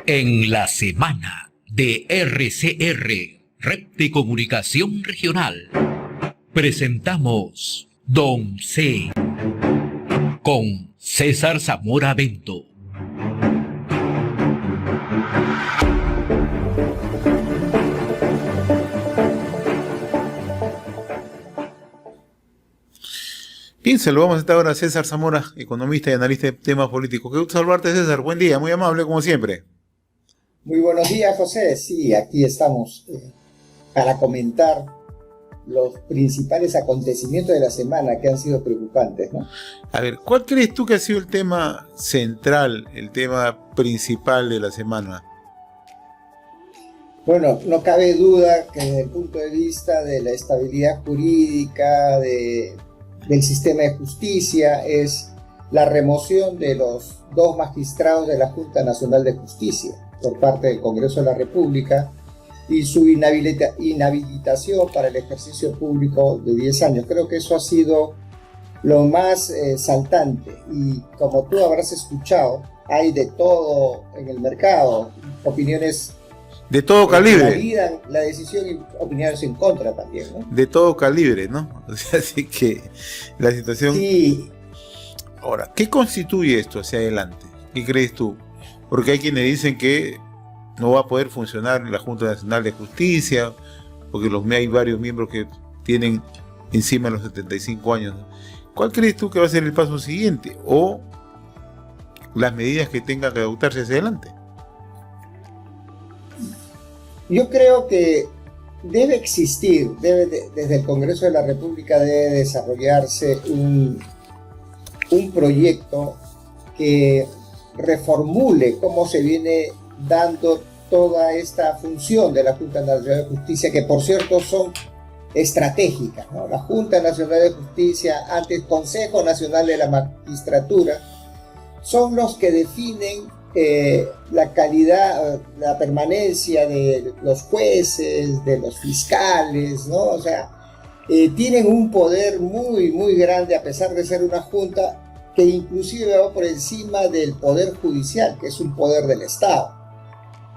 En la semana de RCR, Red de Comunicación Regional, presentamos Don C. con César Zamora Bento. Bien, saludamos esta hora a César Zamora, economista y analista de temas políticos. Qué gusto saludarte, César. Buen día, muy amable como siempre. Muy buenos días, José. Sí, aquí estamos para comentar los principales acontecimientos de la semana que han sido preocupantes, ¿no? A ver, ¿cuál crees tú que ha sido el tema central, el tema principal de la semana? Bueno, no cabe duda que desde el punto de vista de la estabilidad jurídica, del sistema de justicia, es la remoción de los dos magistrados de la Junta Nacional de Justicia por parte del Congreso de la República y su inhabilitación para el ejercicio público de 10 años. Creo que eso ha sido lo más saltante, y como tú habrás escuchado, hay de todo en el mercado, opiniones de todo calibre. Validan la decisión y opiniones en contra también, ¿no? De todo calibre, ¿no? O sea, así que la situación... Sí. Ahora, ¿qué constituye esto hacia adelante? ¿Qué crees tú? Porque hay quienes dicen que no va a poder funcionar la Junta Nacional de Justicia, porque hay varios miembros que tienen encima de los 75 años. ¿Cuál crees tú que va a ser el paso siguiente? ¿O las medidas que tengan que adoptarse hacia adelante? Yo creo que debe existir, desde el Congreso de la República debe desarrollarse un proyecto que reformule cómo se viene dando toda esta función de la Junta Nacional de Justicia, que por cierto son estratégicas, ¿no? La Junta Nacional de Justicia, antes Consejo Nacional de la Magistratura, son los que definen la calidad, la permanencia de los jueces, de los fiscales, ¿no? O sea, tienen un poder muy, muy grande, a pesar de ser una junta que inclusive va por encima del poder judicial, que es un poder del Estado.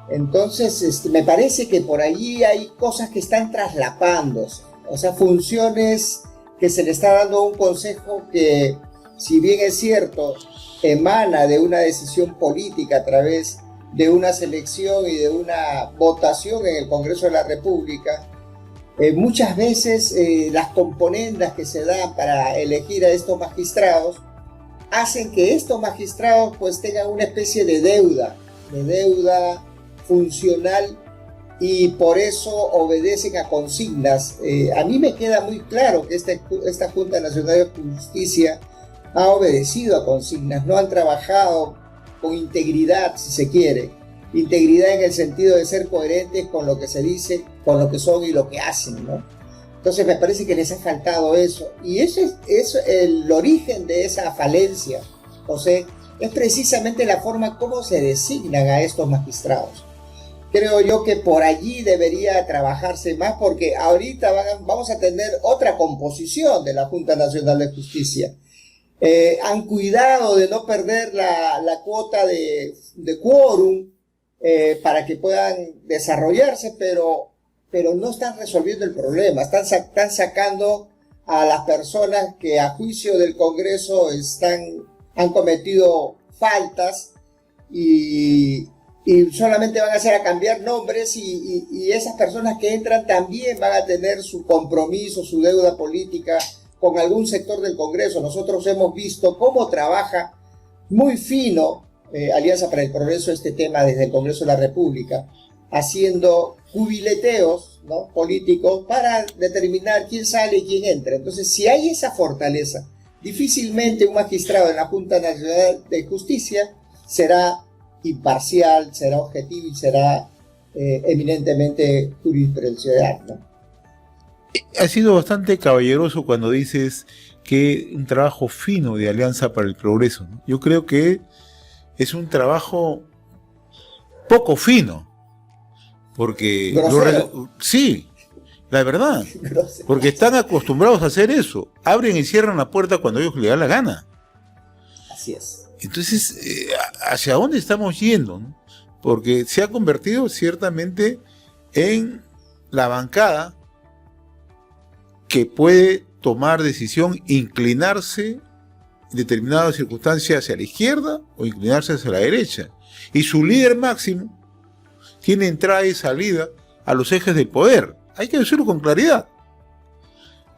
Entonces, me parece que por allí hay cosas que están traslapándose, o sea, funciones que se le está dando a un consejo que, si bien es cierto, emana de una decisión política a través de una selección y de una votación en el Congreso de la República, muchas veces las componendas que se dan para elegir a estos magistrados hacen que estos magistrados pues tengan una especie de deuda funcional, y por eso obedecen a consignas. A mí me queda muy claro que esta Junta Nacional de Justicia ha obedecido a consignas, no han trabajado con integridad, si se quiere, integridad en el sentido de ser coherentes con lo que se dice, con lo que son y lo que hacen, ¿no? Entonces me parece que les ha faltado eso, y eso es el origen de esa falencia, José, es precisamente la forma como se designan a estos magistrados. Creo yo que por allí debería trabajarse más, porque ahorita vamos a tener otra composición de la Junta Nacional de Justicia. Han cuidado de no perder la cuota de quórum para que puedan desarrollarse, pero no están resolviendo el problema. Están sacando a las personas que a juicio del Congreso han cometido faltas y solamente van a hacer a cambiar nombres, y esas personas que entran también van a tener su compromiso, su deuda política con algún sector del Congreso. Nosotros hemos visto cómo trabaja muy fino Alianza para el Progreso este tema desde el Congreso de la República, haciendo cubileteos, ¿no?, políticos para determinar quién sale y quién entra. Entonces, si hay esa fortaleza, difícilmente un magistrado de la Junta Nacional de Justicia será imparcial, será objetivo y será eminentemente jurisprudencial, ¿no? Has sido bastante caballeroso cuando dices que un trabajo fino de Alianza para el Progreso, ¿no? Yo creo que es un trabajo poco fino, porque sí, la verdad, porque están acostumbrados a hacer eso, abren y cierran la puerta cuando ellos les da la gana. Así es. Entonces, ¿hacia dónde estamos yendo, no? porque se ha convertido ciertamente en la bancada que puede tomar decisión, inclinarse en determinadas circunstancias hacia la izquierda o inclinarse hacia la derecha. Y su líder máximo tiene entrada y salida a los ejes del poder. Hay que decirlo con claridad.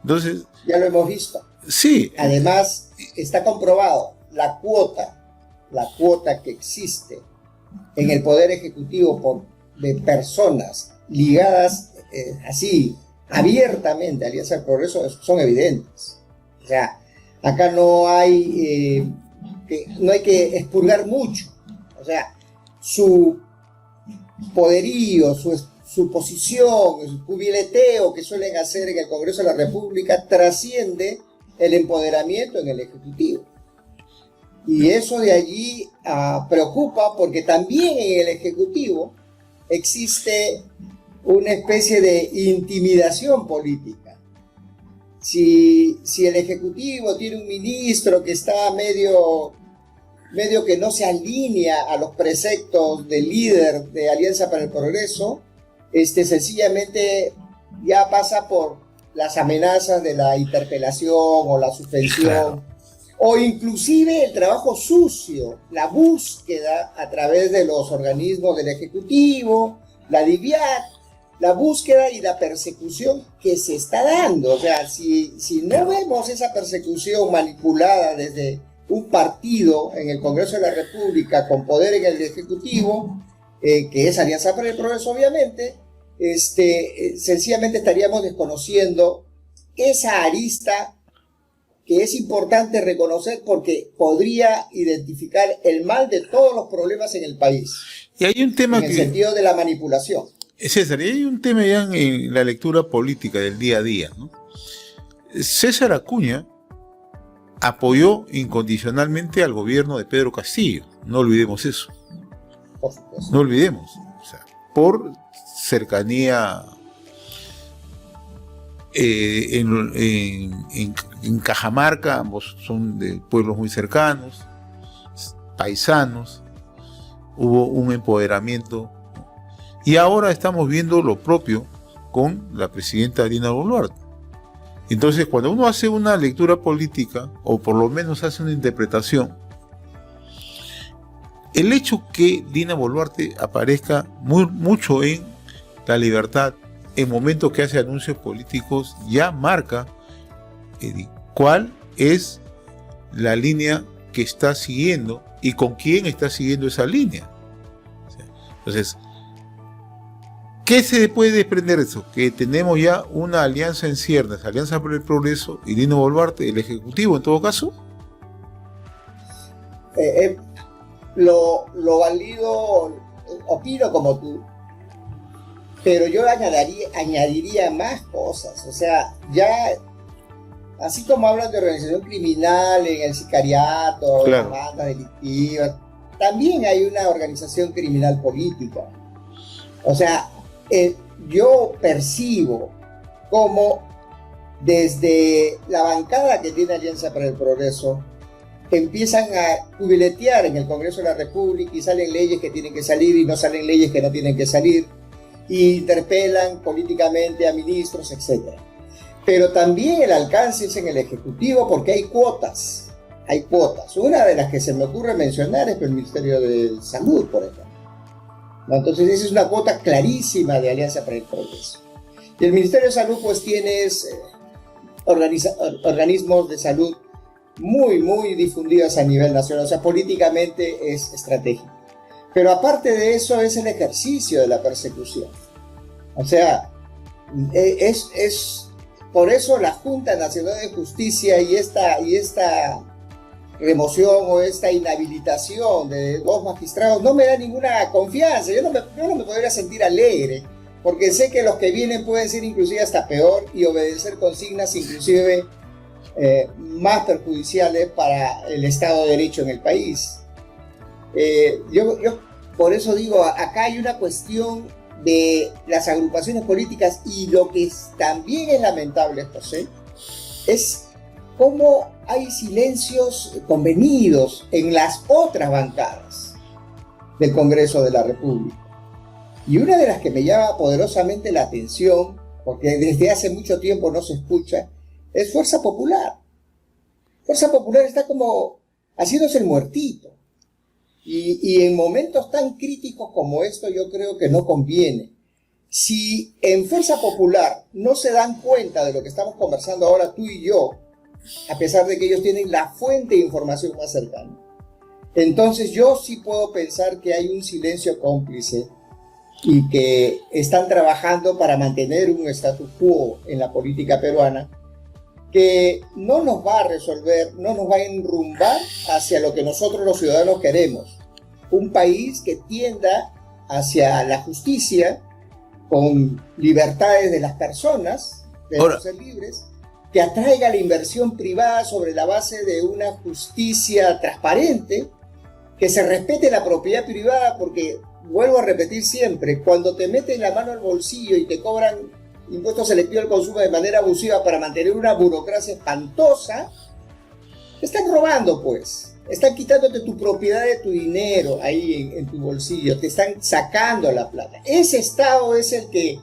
Entonces, ya lo hemos visto. Sí. Además, está comprobado la cuota que existe en el Poder Ejecutivo de personas ligadas así abiertamente a Alianza del Progreso son evidentes. O sea, acá no hay que expurgar mucho. O sea, su poderío, su posición, su cubileteo que suelen hacer en el Congreso de la República trasciende el empoderamiento en el Ejecutivo. Y eso de allí preocupa, porque también en el Ejecutivo existe una especie de intimidación política. Si el Ejecutivo tiene un ministro que está medio que no se alinea a los preceptos del líder de Alianza para el Progreso, sencillamente ya pasa por las amenazas de la interpelación o la suspensión, claro, o inclusive el trabajo sucio, la búsqueda a través de los organismos del Ejecutivo, la DIVIAT, la búsqueda y la persecución que se está dando. O sea, si no vemos esa persecución manipulada desde un partido en el Congreso de la República con poder en el Ejecutivo, que es Alianza para el Progreso, obviamente, sencillamente estaríamos desconociendo esa arista que es importante reconocer porque podría identificar el mal de todos los problemas en el país. Y hay un tema en el sentido de la manipulación. César, y hay un tema ya en la lectura política del día a día, ¿no? César Acuña apoyó incondicionalmente al gobierno de Pedro Castillo. No olvidemos eso. Por supuesto. No olvidemos. O sea, por cercanía en Cajamarca, ambos son de pueblos muy cercanos, paisanos, hubo un empoderamiento. Y ahora estamos viendo lo propio con la presidenta Dina Boluarte. Entonces, cuando uno hace una lectura política, o por lo menos hace una interpretación, el hecho que Dina Boluarte aparezca mucho en La Libertad, en momentos que hace anuncios políticos, ya marca cuál es la línea que está siguiendo y con quién está siguiendo esa línea. Entonces, ¿qué se puede desprender de eso? Que tenemos ya una alianza en ciernes, Alianza por el Progreso y Dina Boluarte, el Ejecutivo en todo caso. Lo valido, opino como tú, pero yo añadiría más cosas. O sea, ya, así como hablan de organización criminal en el sicariato, claro, las bandas delictivas, también hay una organización criminal política. O sea, yo percibo como desde la bancada que tiene Alianza para el Progreso empiezan a cubiletear en el Congreso de la República y salen leyes que tienen que salir y no salen leyes que no tienen que salir, y interpelan políticamente a ministros, etc. Pero también el alcance es en el Ejecutivo porque hay cuotas. Hay cuotas. Una de las que se me ocurre mencionar es el Ministerio de Salud, por ejemplo. Entonces esa es una cuota clarísima de Alianza para el Progreso. Y el Ministerio de Salud pues tiene organismos de salud muy, muy difundidos a nivel nacional. O sea, políticamente es estratégico. Pero aparte de eso es el ejercicio de la persecución. O sea, es por eso la Junta Nacional de Justicia y esta remoción o esta inhabilitación de dos magistrados no me da ninguna confianza. Yo no me podría sentir alegre, porque sé que los que vienen pueden ser inclusive hasta peor y obedecer consignas inclusive más perjudiciales para el Estado de Derecho en el país. Yo por eso digo, acá hay una cuestión de las agrupaciones políticas, y lo que también es lamentable, José, es cómo hay silencios convenidos en las otras bancadas. del Congreso de la República. Y una de las que me llama poderosamente la atención, porque desde hace mucho tiempo no se escucha, es Fuerza Popular. Fuerza Popular está como haciéndose el muertito. Y en momentos tan críticos como esto yo creo que no conviene. Si en Fuerza Popular no se dan cuenta de lo que estamos conversando ahora tú y yo, a pesar de que ellos tienen la fuente de información más cercana, entonces yo sí puedo pensar que hay un silencio cómplice y que están trabajando para mantener un status quo en la política peruana que no nos va a resolver, no nos va a enrumbar hacia lo que nosotros los ciudadanos queremos. Un país que tienda hacia la justicia, con libertades de las personas, de ser libres, que atraiga la inversión privada sobre la base de una justicia transparente, que se respete la propiedad privada, porque, vuelvo a repetir siempre, cuando te meten la mano al bolsillo y te cobran impuestos selectivos al consumo de manera abusiva para mantener una burocracia espantosa, te están robando, pues. Están quitándote tu propiedad de tu dinero ahí en tu bolsillo, te están sacando la plata. Ese Estado es el que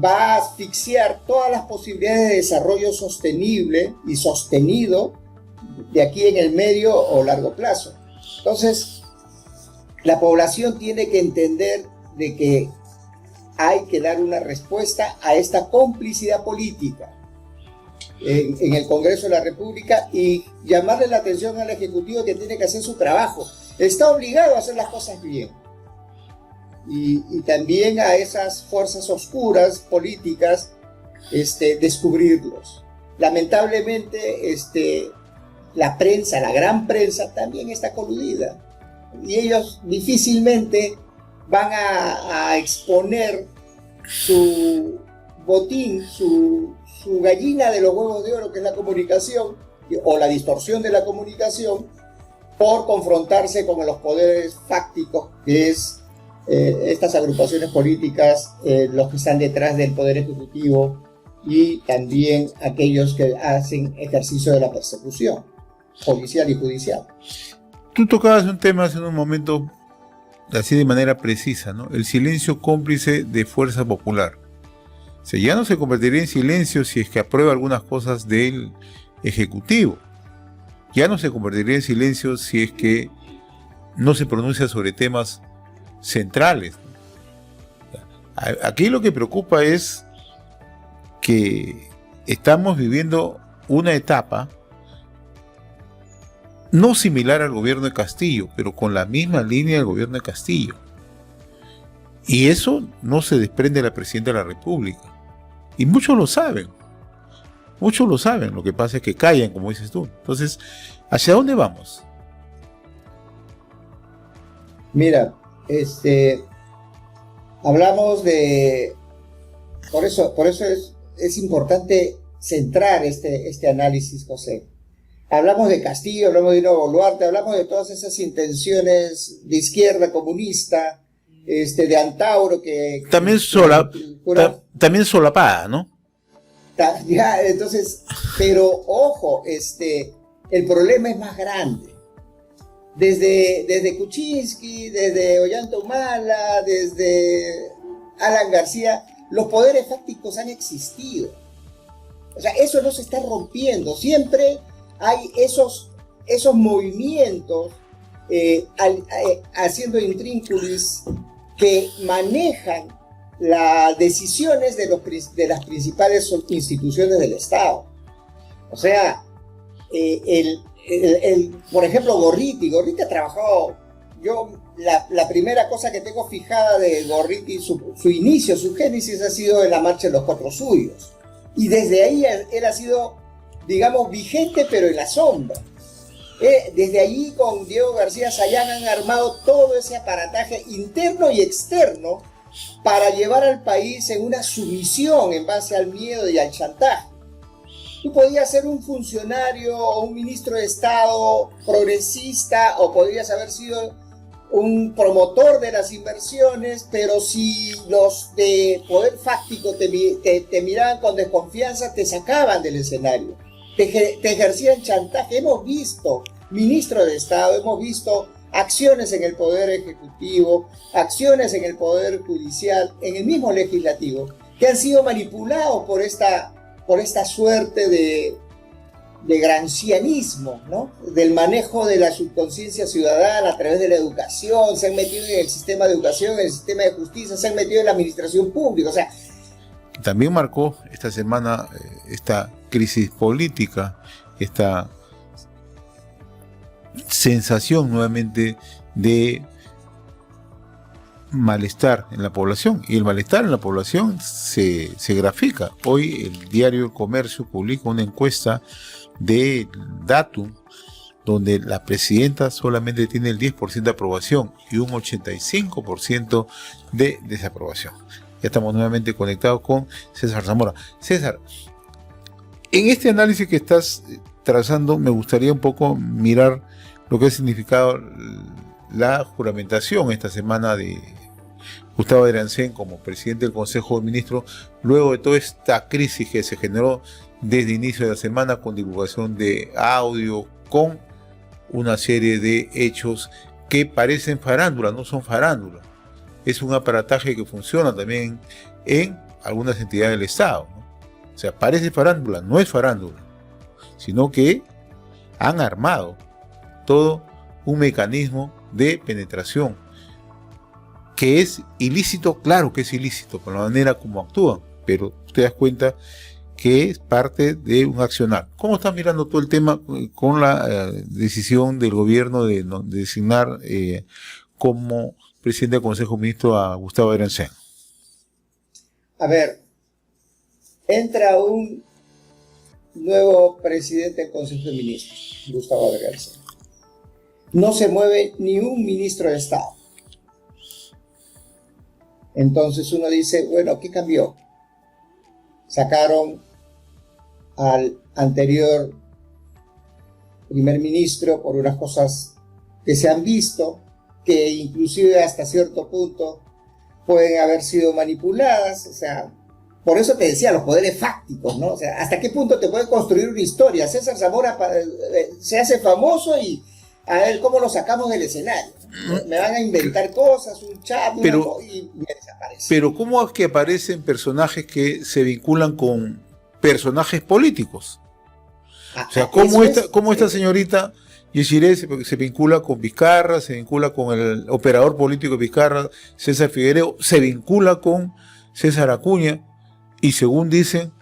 va a asfixiar todas las posibilidades de desarrollo sostenible y sostenido de aquí en el medio o largo plazo. Entonces, la población tiene que entender de que hay que dar una respuesta a esta complicidad política en el Congreso de la República y llamarle la atención al Ejecutivo que tiene que hacer su trabajo. Está obligado a hacer las cosas bien. Y también a esas fuerzas oscuras políticas descubrirlos. Lamentablemente la prensa, la gran prensa también está coludida y ellos difícilmente van a exponer su botín, su gallina de los huevos de oro, que es la comunicación o la distorsión de la comunicación, por confrontarse con los poderes fácticos que es estas agrupaciones políticas, los que están detrás del poder ejecutivo y también aquellos que hacen ejercicio de la persecución policial y judicial. Tú tocabas un tema hace un momento, así de manera precisa, ¿no? El silencio cómplice de Fuerza Popular. O sea, ya no se convertiría en silencio si es que aprueba algunas cosas del Ejecutivo. Ya no se convertiría en silencio si es que no se pronuncia sobre temas centrales. Aquí lo que preocupa es que estamos viviendo una etapa no similar al gobierno de Castillo, pero con la misma línea del gobierno de Castillo. Y eso no se desprende de la Presidenta de la República. Y muchos lo saben. Muchos lo saben. Lo que pasa es que callan, como dices tú. Entonces, ¿hacia dónde vamos? Mira, hablamos de... Por eso es importante centrar este análisis, José. Hablamos de Castillo, hablamos de Dino Boluarte, hablamos de todas esas intenciones de izquierda comunista, de Antauro que... También también solapada, ¿no? Ya, entonces, pero ojo, el problema es más grande. Desde Kuczynski, desde Ollanta Humala, desde Alan García, los poderes fácticos han existido. O sea, eso no se está rompiendo. Siempre hay esos movimientos haciendo intrínculis que manejan las decisiones de las principales instituciones del Estado. O sea, por ejemplo, Gorriti ha trabajado, la primera cosa que tengo fijada de Gorriti, su inicio, su génesis ha sido en la Marcha de los Cuatro Suyos. Y desde ahí él ha sido, digamos, vigente, pero en la sombra. Desde allí con Diego García Sayán han armado todo ese aparataje interno y externo para llevar al país en una sumisión en base al miedo y al chantaje. Tú podías ser un funcionario o un ministro de Estado progresista o podrías haber sido un promotor de las inversiones, pero si los de poder fáctico te miraban con desconfianza, te sacaban del escenario, te ejercían chantaje. Hemos visto ministros de Estado, hemos visto acciones en el Poder Ejecutivo, acciones en el Poder Judicial, en el mismo Legislativo, que han sido manipulados por esta suerte de grancianismo, ¿no? Del manejo de la subconsciencia ciudadana a través de la educación, se han metido en el sistema de educación, en el sistema de justicia, se han metido en la administración pública, o sea... También marcó esta semana esta crisis política, esta sensación nuevamente de malestar en la población, y el malestar en la población se grafica. Hoy el diario El Comercio publica una encuesta de Datum donde la presidenta solamente tiene el 10% de aprobación y un 85% de desaprobación. Ya estamos nuevamente conectados con César Zamora. César, en este análisis que estás trazando me gustaría un poco mirar lo que ha significado la juramentación esta semana de Gustavo Adriancén como presidente del Consejo de Ministros, luego de toda esta crisis que se generó desde el inicio de la semana, con divulgación de audio, con una serie de hechos que parecen farándula, no son farándula. Es un aparataje que funciona también en algunas entidades del Estado, ¿no? O sea, parece farándula, no es farándula, sino que han armado todo un mecanismo de penetración que es ilícito. Claro que es ilícito por la manera como actúan, pero te das cuenta que es parte de un accionar. ¿Cómo estás mirando todo el tema con la decisión del gobierno de designar como presidente del Consejo de Ministros a Gustavo Adriancén? A ver, entra un nuevo presidente del Consejo de Ministros, Gustavo Adriancén. No se mueve ni un ministro de Estado. Entonces uno dice, bueno, ¿qué cambió? Sacaron al anterior primer ministro por unas cosas que se han visto, que inclusive hasta cierto punto pueden haber sido manipuladas. O sea, por eso te decía, los poderes fácticos, ¿no? O sea, ¿hasta qué punto te pueden construir una historia? César Zamora se hace famoso y a ver cómo lo sacamos del escenario. Me van a inventar cosas, un chat, y me desaparece. Pero ¿cómo es que aparecen personajes que se vinculan con personajes políticos? O sea, ¿cómo esta señorita Yeshiré se vincula con Vizcarra, se vincula con el operador político de Vizcarra, César Figueiredo, se vincula con César Acuña, y según dicen,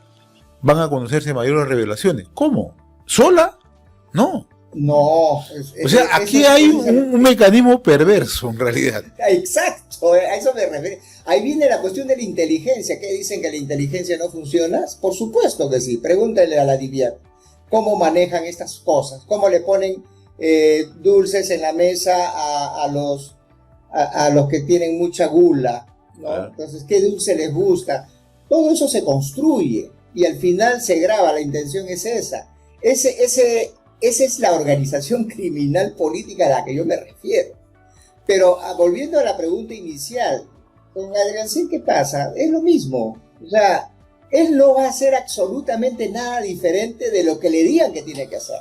van a conocerse mayores revelaciones? ¿Cómo? ¿Sola? No. No. O sea, aquí hay un mecanismo perverso, en realidad. Exacto, a eso me refiero. Ahí viene la cuestión de la inteligencia. ¿Qué dicen, que la inteligencia no funciona? Por supuesto que sí. Pregúntale a la DIVIAT cómo manejan estas cosas, cómo le ponen dulces en la mesa a los que tienen mucha gula, ¿no? Entonces, ¿qué dulce les gusta? Todo eso se construye y al final se graba. La intención es esa. Esa es la organización criminal política a la que yo me refiero. Pero volviendo a la pregunta inicial, con Adriancén, ¿qué pasa? Es lo mismo. O sea, él no va a hacer absolutamente nada diferente de lo que le digan que tiene que hacer.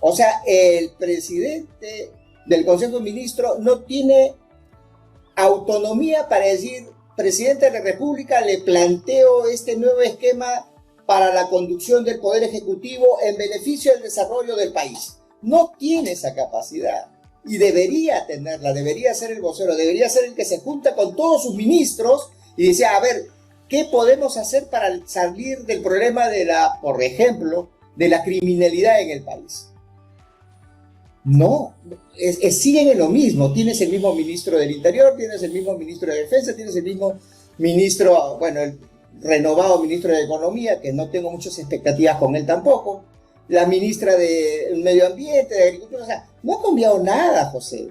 O sea, el presidente del Consejo de Ministros no tiene autonomía para decir, presidente de la República, le planteo este nuevo esquema para la conducción del Poder Ejecutivo en beneficio del desarrollo del país. No tiene esa capacidad y debería tenerla, debería ser el vocero, debería ser el que se junta con todos sus ministros y dice, a ver, ¿qué podemos hacer para salir del problema por ejemplo, de la criminalidad en el país? No, siguen en lo mismo. Tienes el mismo ministro del Interior, tienes el mismo ministro de Defensa, tienes el mismo ministro, bueno, el renovado ministro de Economía, que no tengo muchas expectativas con él tampoco, la ministra del Medio Ambiente, de Agricultura. O sea, no ha cambiado nada, José.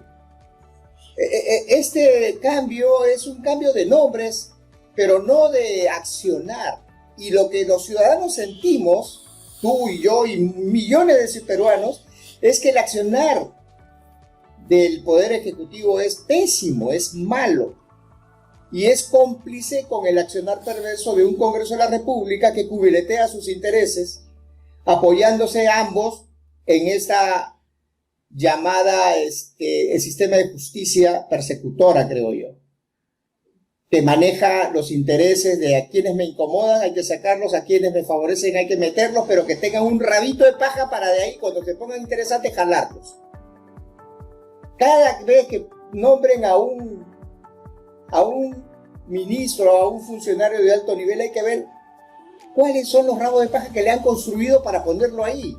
Este cambio es un cambio de nombres, pero no de accionar. Y lo que los ciudadanos sentimos, tú y yo y millones de peruanos, es que el accionar del Poder Ejecutivo es pésimo, es malo. Y es cómplice con el accionar perverso de un Congreso de la República que cubiletea sus intereses, apoyándose ambos en esta llamada el sistema de justicia persecutora, creo yo, que maneja los intereses de a quienes me incomodan, hay que sacarlos, a quienes me favorecen, hay que meterlos, pero que tengan un rabito de paja para de ahí, cuando se pongan interesantes, jalarlos. Cada vez que nombren a un ministro, a un funcionario de alto nivel, hay que ver cuáles son los rabos de paja que le han construido para ponerlo ahí.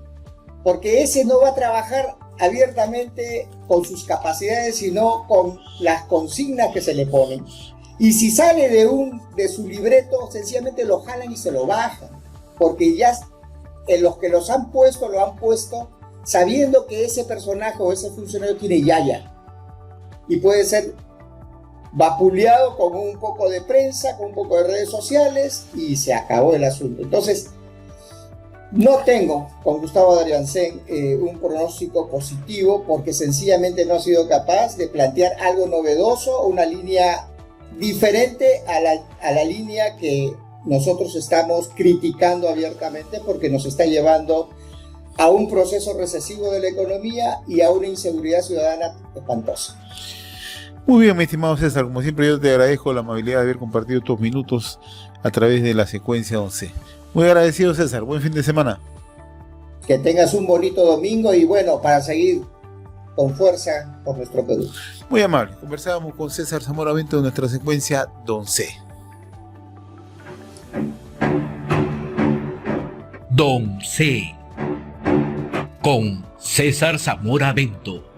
Porque ese no va a trabajar abiertamente con sus capacidades, sino con las consignas que se le ponen. Y si sale de su libreto, sencillamente lo jalan y se lo bajan. Porque ya los que los han puesto, lo han puesto sabiendo que ese personaje o ese funcionario tiene yaya. Y puede ser vapuleado con un poco de prensa, con un poco de redes sociales, y se acabó el asunto. Entonces, no tengo con Gustavo Dariancén un pronóstico positivo, porque sencillamente no ha sido capaz de plantear algo novedoso, una línea diferente a la línea que nosotros estamos criticando abiertamente, porque nos está llevando a un proceso recesivo de la economía y a una inseguridad ciudadana espantosa. Muy bien, mi estimado César, como siempre yo te agradezco la amabilidad de haber compartido estos minutos a través de la secuencia 11. Muy agradecido, César, buen fin de semana. Que tengas un bonito domingo y bueno, para seguir con fuerza por nuestro Perú. Muy amable, conversábamos con César Zamora Bento de nuestra secuencia Don C. Don C. Con César Zamora Bento.